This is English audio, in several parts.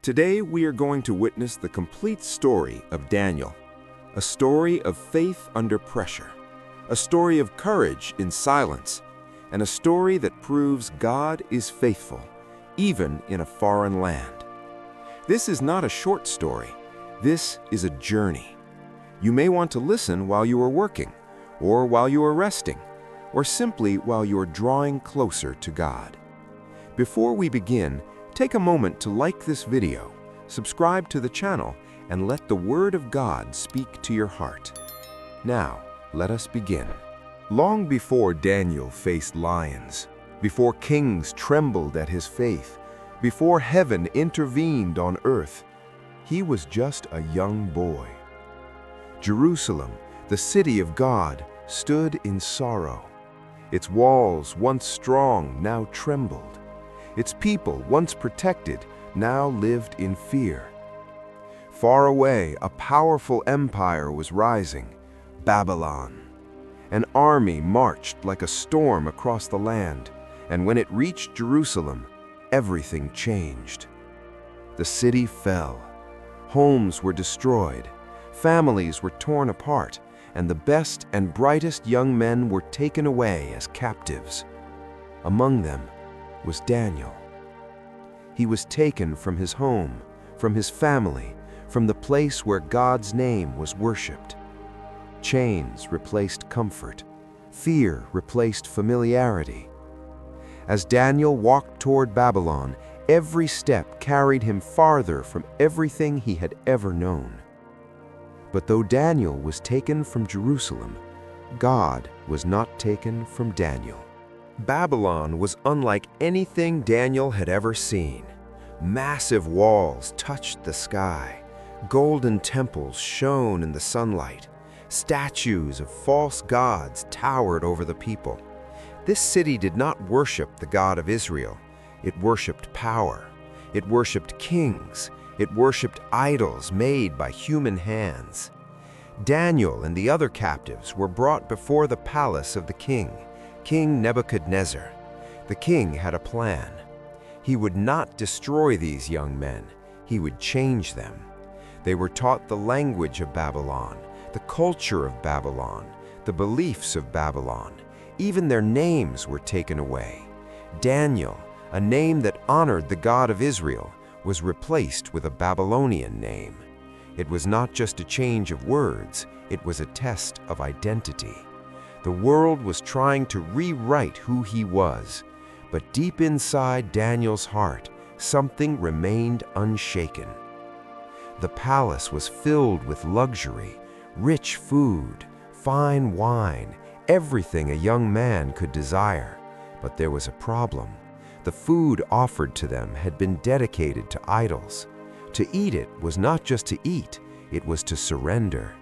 Today we are going to witness the complete story of Daniel, a story of faith under pressure, a story of courage in silence, and a story that proves God is faithful, even in a foreign land. This is not a short story. This is a journey. You may want to listen while you are working, or while you are resting, or simply while you are drawing closer to God. Before we begin, take a moment to like this video, subscribe to the channel, and let the Word of God speak to your heart. Now, let us begin. Long before Daniel faced lions, before kings trembled at his faith, before heaven intervened on earth, he was just a young boy. Jerusalem, the city of God, stood in sorrow. Its walls, once strong, now trembled. Its people, once protected, now lived in fear. Far away, a powerful empire was rising, Babylon. An army marched like a storm across the land, and when it reached Jerusalem, everything changed. The city fell. Homes were destroyed. Families were torn apart, and the best and brightest young men were taken away as captives. Among them was Daniel. He was taken from his home, from his family, from the place where God's name was worshipped. Chains replaced comfort. Fear replaced familiarity. As Daniel walked toward Babylon, every step carried him farther from everything he had ever known. But though Daniel was taken from Jerusalem, God was not taken from Daniel. Babylon was unlike anything Daniel had ever seen. Massive walls touched the sky. Golden temples shone in the sunlight. Statues of false gods towered over the people. This city did not worship the God of Israel. It worshipped power. It worshipped kings. It worshipped idols made by human hands. Daniel and the other captives were brought before the palace of the king, King Nebuchadnezzar. The king had a plan. He would not destroy these young men. He would change them. They were taught the language of Babylon, the culture of Babylon, the beliefs of Babylon. Even their names were taken away. Daniel, a name that honored the God of Israel, was replaced with a Babylonian name. It was not just a change of words, it was a test of identity. The world was trying to rewrite who he was, but deep inside Daniel's heart, something remained unshaken. The palace was filled with luxury, rich food, fine wine, everything a young man could desire. But there was a problem. The food offered to them had been dedicated to idols. To eat it was not just to eat, it was to surrender.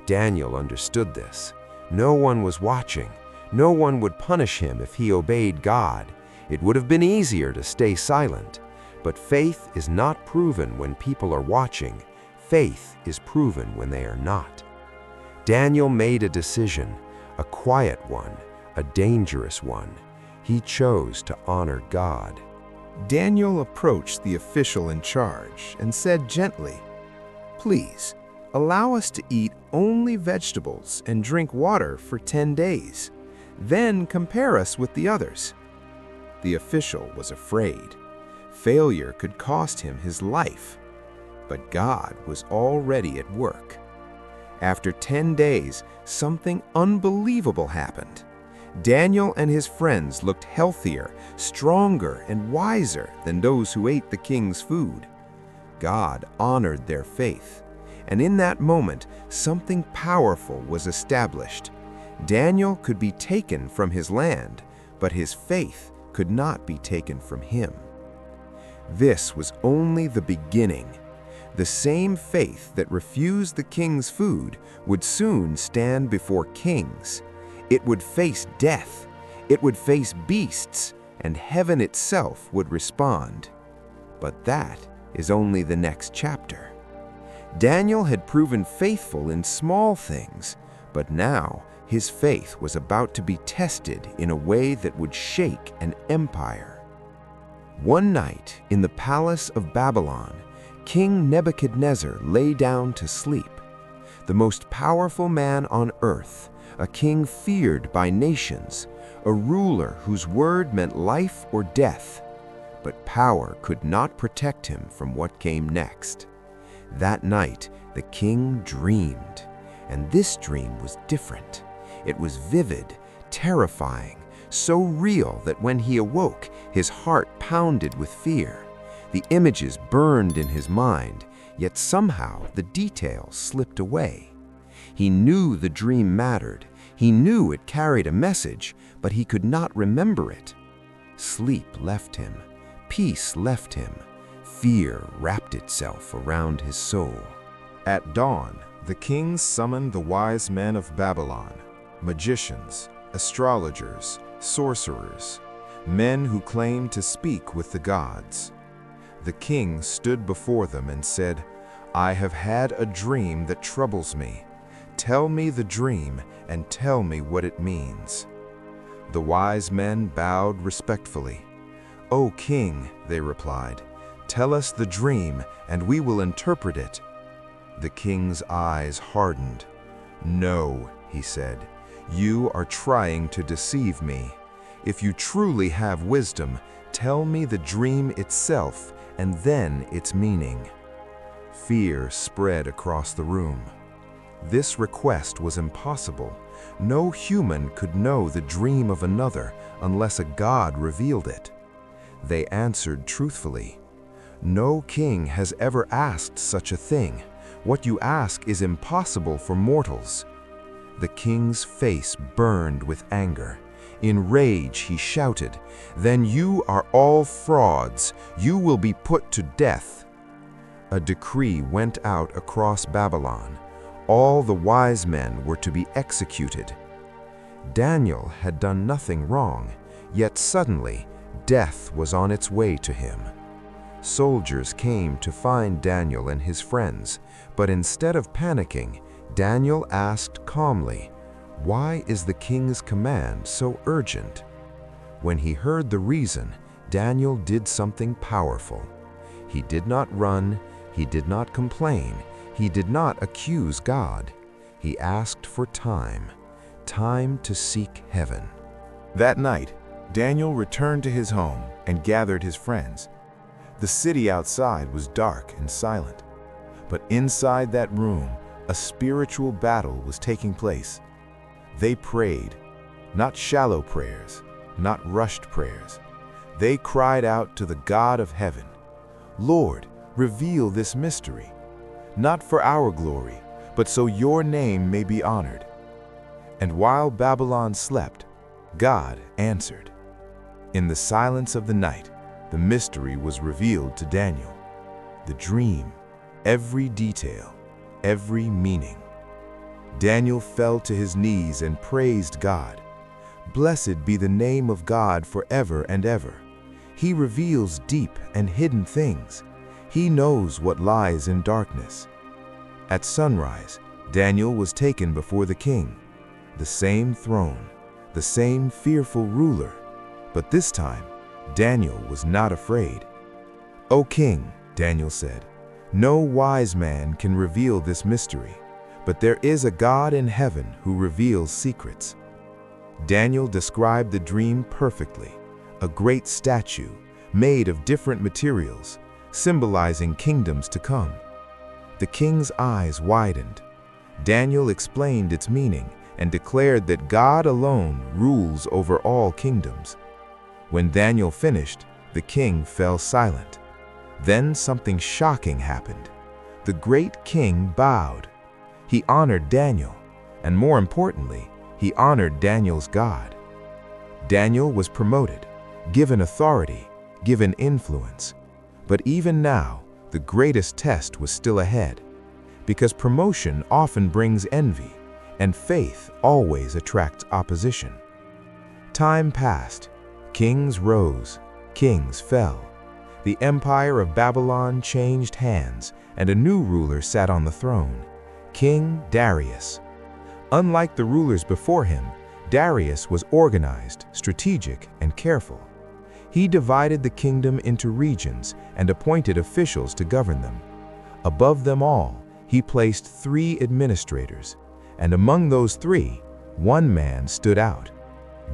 Daniel understood this. No one was watching. No one would punish him if he obeyed God. It would have been easier to stay silent. But faith is not proven when people are watching. Faith is proven when they are not. Daniel made a decision, a quiet one, a dangerous one. He chose to honor God. Daniel approached the official in charge and said gently, "Please, allow us to eat only vegetables and drink water for 10 days. Then compare us with the others." The official was afraid. Failure could cost him his life. But God was already at work. After 10 days, something unbelievable happened. Daniel and his friends looked healthier, stronger, and wiser than those who ate the king's food. God honored their faith, and in that moment, something powerful was established. Daniel could be taken from his land, but his faith could not be taken from him. This was only the beginning. The same faith that refused the king's food would soon stand before kings. It would face death, it would face beasts, and heaven itself would respond. But that is only the next chapter. Daniel had proven faithful in small things, but now his faith was about to be tested in a way that would shake an empire. One night in the palace of Babylon, King Nebuchadnezzar lay down to sleep. The most powerful man on earth, a king feared by nations, a ruler whose word meant life or death. But power could not protect him from what came next. That night, the king dreamed, and this dream was different. It was vivid, terrifying, so real that when he awoke, his heart pounded with fear. The images burned in his mind, yet somehow the details slipped away. He knew the dream mattered. He knew it carried a message, but he could not remember it. Sleep left him. Peace left him. Fear wrapped itself around his soul. At dawn, the king summoned the wise men of Babylon, magicians, astrologers, sorcerers, men who claimed to speak with the gods. The king stood before them and said, "I have had a dream that troubles me. Tell me the dream and tell me what it means." The wise men bowed respectfully. "O king," they replied, "tell us the dream and we will interpret it." The king's eyes hardened. "No," he said, "you are trying to deceive me. If you truly have wisdom, tell me the dream itself and then its meaning." Fear spread across the room. This request was impossible. No human could know the dream of another unless a god revealed it. They answered truthfully, "No king has ever asked such a thing. What you ask is impossible for mortals." The king's face burned with anger. In rage, he shouted, "Then you are all frauds. You will be put to death." A decree went out across Babylon. All the wise men were to be executed. Daniel had done nothing wrong, yet suddenly death was on its way to him. Soldiers came to find Daniel and his friends, but instead of panicking, Daniel asked calmly, "Why is the king's command so urgent?" When he heard the reason, Daniel did something powerful. He did not run, he did not complain, he did not accuse God. He asked for time to seek heaven. That night, Daniel returned to his home and gathered his friends. The city outside was dark and silent, but inside that room, a spiritual battle was taking place. They prayed, not shallow prayers, not rushed prayers. They cried out to the God of heaven, "Lord, reveal this mystery, not for our glory, but so your name may be honored." And while Babylon slept, God answered. In the silence of the night, the mystery was revealed to Daniel. The dream, every detail, every meaning. Daniel fell to his knees and praised God. "Blessed be the name of God forever and ever. He reveals deep and hidden things. He knows what lies in darkness." At sunrise, Daniel was taken before the king. The same throne, the same fearful ruler, but this time, Daniel was not afraid. "O king," Daniel said, "no wise man can reveal this mystery, but there is a God in heaven who reveals secrets." Daniel described the dream perfectly, a great statue made of different materials, symbolizing kingdoms to come. The king's eyes widened. Daniel explained its meaning and declared that God alone rules over all kingdoms. When Daniel finished, the king fell silent. Then something shocking happened. The great king bowed. He honored Daniel, and more importantly, he honored Daniel's God. Daniel was promoted, given authority, given influence. But even now, the greatest test was still ahead, because promotion often brings envy, and faith always attracts opposition. Time passed. Kings rose, kings fell. The empire of Babylon changed hands, and a new ruler sat on the throne, King Darius. Unlike the rulers before him, Darius was organized, strategic, and careful. He divided the kingdom into regions and appointed officials to govern them. Above them all, he placed 3 administrators, and among those 3, one man stood out: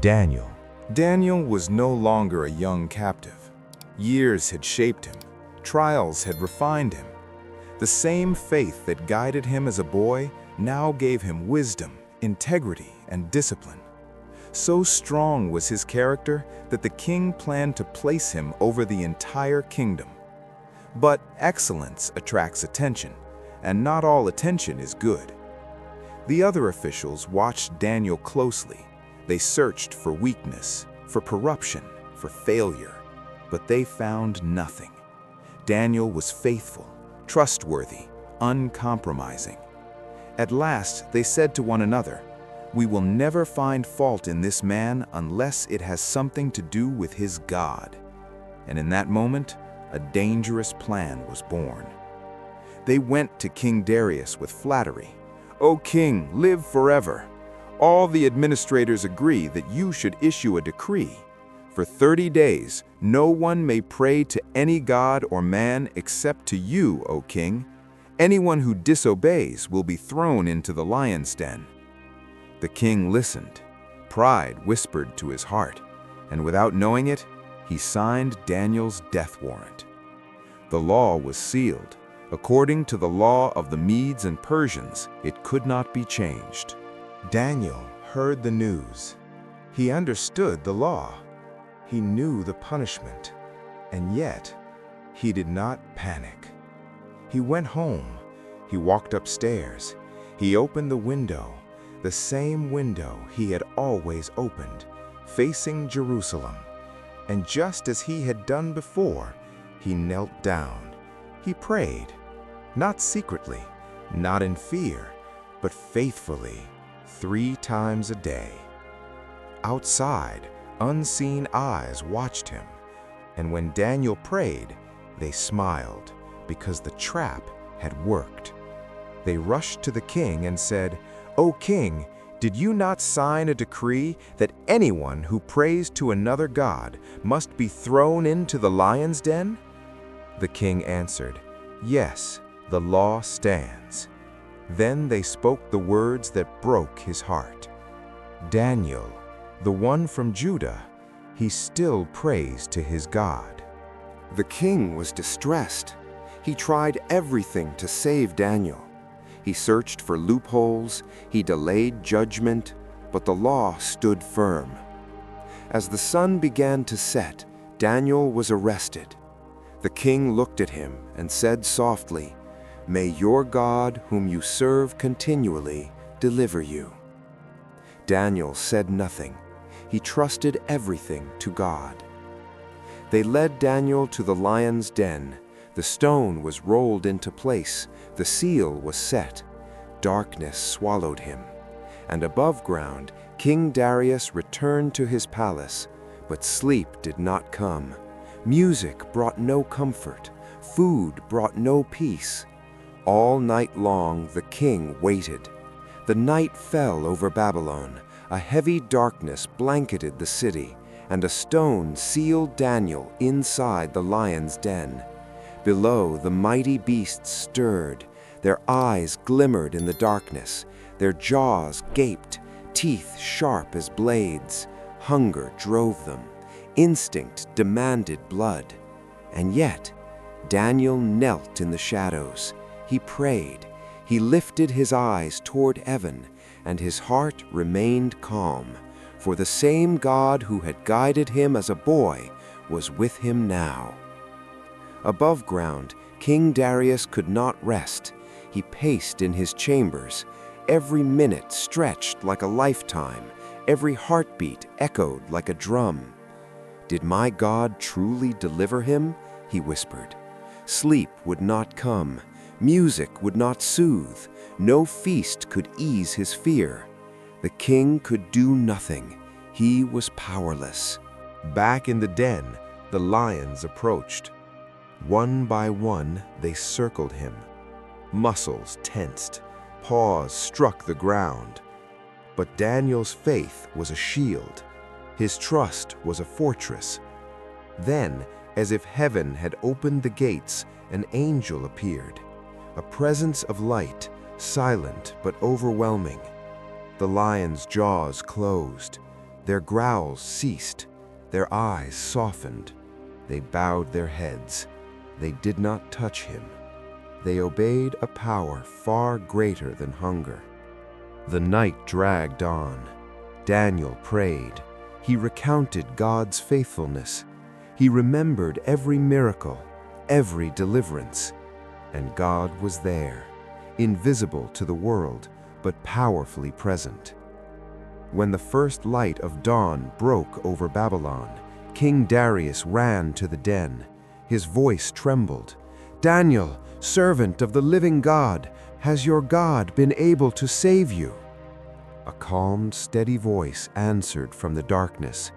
Daniel. Daniel was no longer a young captive. Years had shaped him. Trials had refined him. The same faith that guided him as a boy now gave him wisdom, integrity, and discipline. So strong was his character that the king planned to place him over the entire kingdom. But excellence attracts attention, and not all attention is good. The other officials watched Daniel closely. They searched for weakness, for corruption, for failure, but they found nothing. Daniel was faithful, trustworthy, uncompromising. At last, they said to one another, "We will never find fault in this man unless it has something to do with his God." And in that moment, a dangerous plan was born. They went to King Darius with flattery. "O king, live forever. All the administrators agree that you should issue a decree. For 30 days, no one may pray to any god or man except to you, O king. Anyone who disobeys will be thrown into the lion's den." The king listened. Pride whispered to his heart, and without knowing it, he signed Daniel's death warrant. The law was sealed. According to the law of the Medes and Persians, it could not be changed. Daniel heard the news. He understood the law. He knew the punishment, and yet he did not panic. He went home. He walked upstairs. He opened the window, the same window he had always opened, facing Jerusalem. And just as he had done before, he knelt down. He prayed, not secretly, not in fear, but faithfully, 3 times a day. Outside, unseen eyes watched him, and when Daniel prayed, they smiled because the trap had worked. They rushed to the king and said, "O king, did you not sign a decree that anyone who prays to another god must be thrown into the lion's den?" The king answered, "Yes, the law stands." Then they spoke the words that broke his heart. Daniel, the one from Judah, he still prays to his God. The king was distressed. He tried everything to save Daniel. He searched for loopholes, he delayed judgment, but the law stood firm. As the sun began to set, Daniel was arrested. The king looked at him and said softly, "May your God, whom you serve continually, deliver you." Daniel said nothing. He trusted everything to God. They led Daniel to the lion's den. The stone was rolled into place. The seal was set. Darkness swallowed him. And above ground, King Darius returned to his palace, but sleep did not come. Music brought no comfort. Food brought no peace. All night long the king waited. The night fell over Babylon. A heavy darkness blanketed the city, and a stone sealed Daniel inside the lion's den. Below, the mighty beasts stirred. Their eyes glimmered in the darkness. Their jaws gaped, teeth sharp as blades. Hunger drove them. Instinct demanded blood. And yet, Daniel knelt in the shadows. He prayed. He lifted his eyes toward heaven, and his heart remained calm, for the same God who had guided him as a boy was with him now. Above ground, King Darius could not rest. He paced in his chambers. Every minute stretched like a lifetime. Every heartbeat echoed like a drum. "Did my God truly deliver him?" he whispered. Sleep would not come. Music would not soothe. No feast could ease his fear. The king could do nothing. He was powerless. Back in the den, the lions approached. One by one, they circled him. Muscles tensed. Paws struck the ground. But Daniel's faith was a shield. His trust was a fortress. Then, as if heaven had opened the gates, an angel appeared. a presence of light, silent but overwhelming. The lion's jaws closed, their growls ceased, their eyes softened. They bowed their heads. They did not touch him. They obeyed a power far greater than hunger. The night dragged on. Daniel prayed. He recounted God's faithfulness. He remembered every miracle, every deliverance. And God was there, invisible to the world, but powerfully present. When the first light of dawn broke over Babylon, King Darius ran to the den. His voice trembled. "Daniel, servant of the living God, has your God been able to save you?" A calm, steady voice answered from the darkness.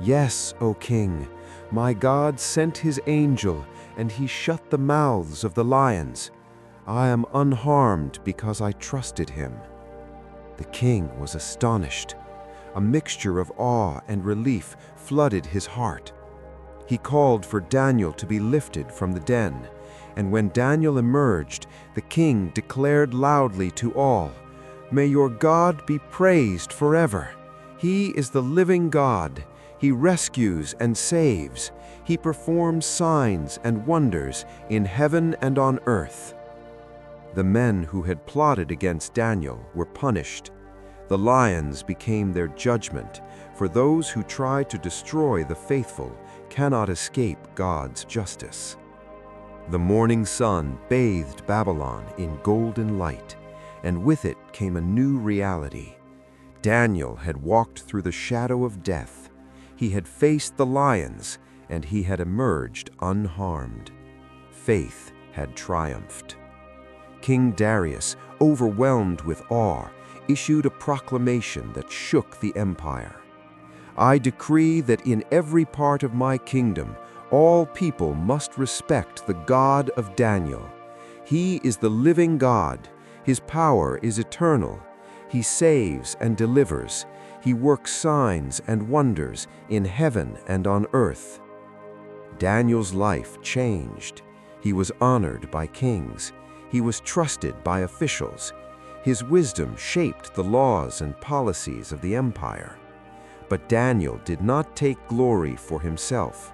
"Yes, O king, my God sent his angel, and he shut the mouths of the lions. I am unharmed because I trusted him." The king was astonished. A mixture of awe and relief flooded his heart. He called for Daniel to be lifted from the den, and when Daniel emerged, the king declared loudly to all, "May your God be praised forever. He is the living God. He rescues and saves. He performs signs and wonders in heaven and on earth." The men who had plotted against Daniel were punished. The lions became their judgment, for those who try to destroy the faithful cannot escape God's justice. The morning sun bathed Babylon in golden light, and with it came a new reality. Daniel had walked through the shadow of death. He had faced the lions, and he had emerged unharmed. Faith had triumphed. King Darius, overwhelmed with awe, issued a proclamation that shook the empire. "I decree that in every part of my kingdom, all people must respect the God of Daniel. He is the living God. His power is eternal. He saves and delivers. He works signs and wonders in heaven and on earth." Daniel's life changed. He was honored by kings. He was trusted by officials. His wisdom shaped the laws and policies of the empire. But Daniel did not take glory for himself.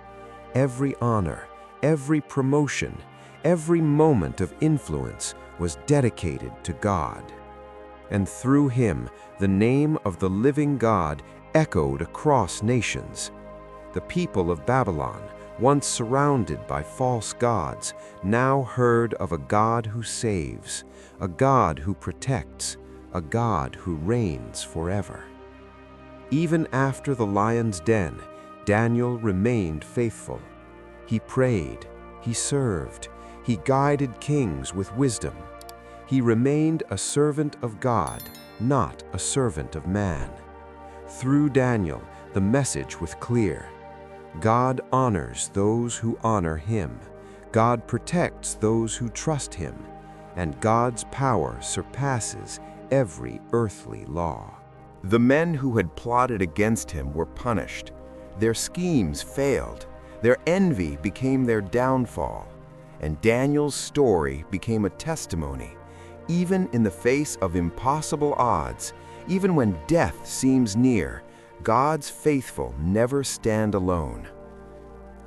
Every honor, every promotion, every moment of influence was dedicated to God. And through him, the name of the living God echoed across nations. The people of Babylon, once surrounded by false gods, now heard of a God who saves, a God who protects, a God who reigns forever. Even after the lion's den, Daniel remained faithful. He prayed, he served, he guided kings with wisdom. He remained a servant of God, not a servant of man. Through Daniel, the message was clear. God honors those who honor him. God protects those who trust him. And God's power surpasses every earthly law. The men who had plotted against him were punished. Their schemes failed. Their envy became their downfall. And Daniel's story became a testimony. Even in the face of impossible odds, even when death seems near, God's faithful never stand alone.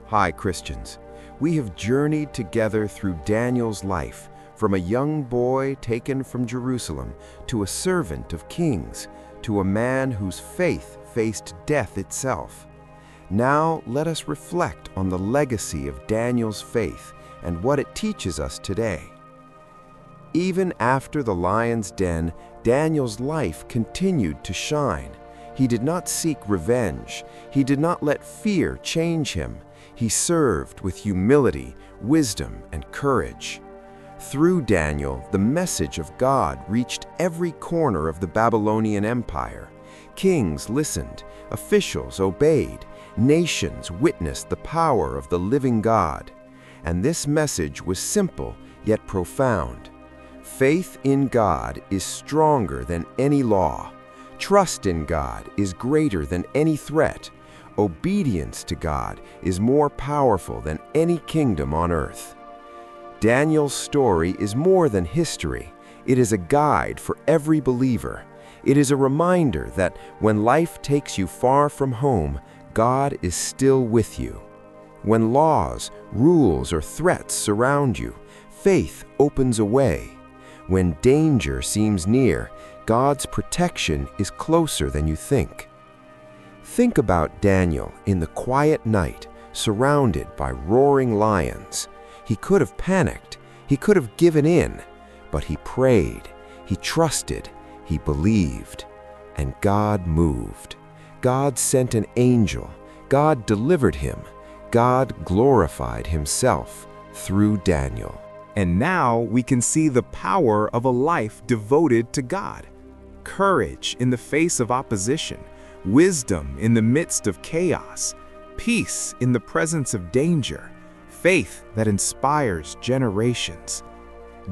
Hi, Christians. We have journeyed together through Daniel's life, from a young boy taken from Jerusalem to a servant of kings, to a man whose faith faced death itself. Now let us reflect on the legacy of Daniel's faith and what it teaches us today. Even after the lion's den, Daniel's life continued to shine. He did not seek revenge. He did not let fear change him. He served with humility, wisdom, and courage. Through Daniel, the message of God reached every corner of the Babylonian Empire. Kings listened, officials obeyed, nations witnessed the power of the living God. And this message was simple yet profound. Faith in God is stronger than any law. Trust in God is greater than any threat. Obedience to God is more powerful than any kingdom on earth. Daniel's story is more than history. It is a guide for every believer. It is a reminder that when life takes you far from home, God is still with you. When laws, rules, or threats surround you, faith opens a way. When danger seems near, God's protection is closer than you think. Think about Daniel in the quiet night, surrounded by roaring lions. He could have panicked, he could have given in, but he prayed, he trusted, he believed, and God moved. God sent an angel, God delivered him, God glorified himself through Daniel. And now we can see the power of a life devoted to God. Courage in the face of opposition, wisdom in the midst of chaos, peace in the presence of danger, faith that inspires generations.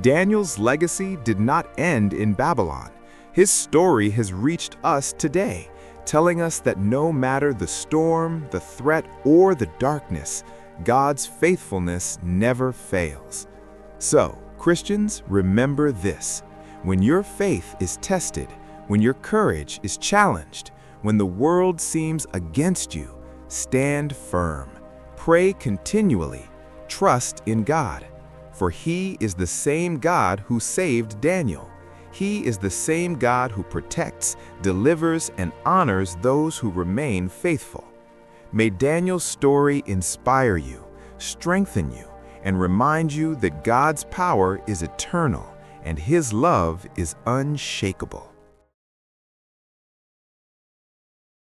Daniel's legacy did not end in Babylon. His story has reached us today, telling us that no matter the storm, the threat, or the darkness, God's faithfulness never fails. So, Christians, remember this: when your faith is tested, when your courage is challenged, when the world seems against you, stand firm. Pray continually. Trust in God. For He is the same God who saved Daniel. He is the same God who protects, delivers, and honors those who remain faithful. May Daniel's story inspire you, strengthen you, and remind you that God's power is eternal and His love is unshakable.